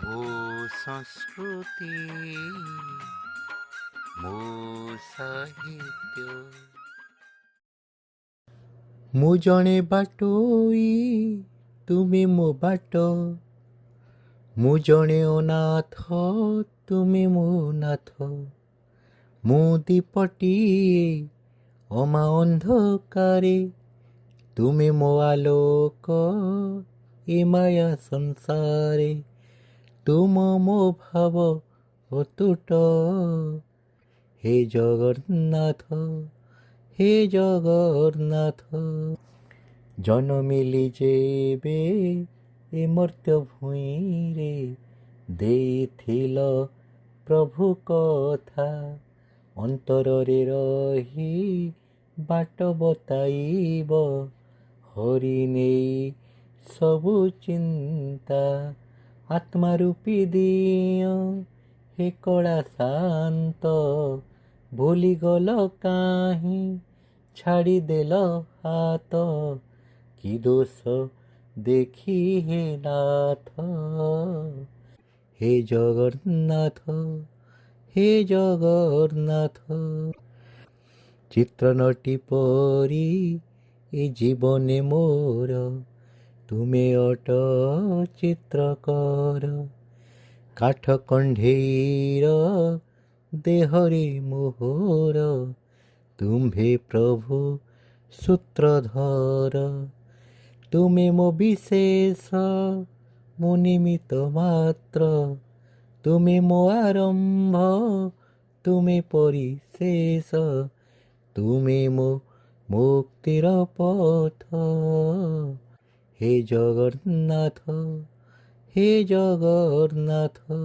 ମୋ ସଂସ୍କୃତି ମୋ ସାହିତ୍ୟ। ମୁଁ ଜଣେ ବାଟୋଇ ତୁମେ ମୋ ବାଟ, ମୁଁ ଜଣେ ଅନାଥ ତୁମେ ମୋ ନାଥ। ମୁଁ ଦୀପଟିଏ ଅମା ଅନ୍ଧକାରେ, ତୁମେ ମୋ ଆଲୋକ ଏ ମାୟା ସଂସାରେ। ତୁମ ମୋ ଭାବ ଅତୁଟ, ହେ ଜଗନ୍ନାଥ ହେ ଜଗନ୍ନାଥ। ଜନମିଲି ଯେବେ ଏ ମର୍ତ୍ତ୍ୟ ଭୂଇଁରେ, ଦେଇଥିଲ ପ୍ରଭୁ କଥା, ଅନ୍ତରରେ ରହି ବାଟ ବତାଇବ। ହରି ନେଇ ସବୁ ଚିନ୍ତା, ଆତ୍ମା ରୂପୀ ଦିଅ ହେ କଳା ଶାନ୍ତ। ଭୁଲିଗଲ କାହିଁ ଛାଡ଼ିଦେଲ ହାତ, କି ଦୋଷ ଦେଖି ହେ ନାଥ। ହେ ଜଗନ୍ନାଥ ହେ ଜଗନ୍ନାଥ। ଚିତ୍ରନଟି ପରି ଏ ଜୀବନେ ମୋର, ତୁମେ ଅଟ ଚିତ୍ରକର। କାଠ କଣ୍ଢେଇର ଦେହରେ ମୋହର, ତୁମ୍ଭେ ପ୍ରଭୁ ସୂତ୍ରଧର। ତୁମେ ମୋ ବିଶେଷ ମୋ ନିମିତ୍ତ ମାତ୍ର, ତୁମେ ମୋ ଆରମ୍ଭ ତୁମେ ପରିଶେଷ। ତୁମେ ମୋ ମୁକ୍ତିର ପଥ, ହେ ଜଗନ୍ନାଥ ହେ ଜଗନ୍ନାଥ।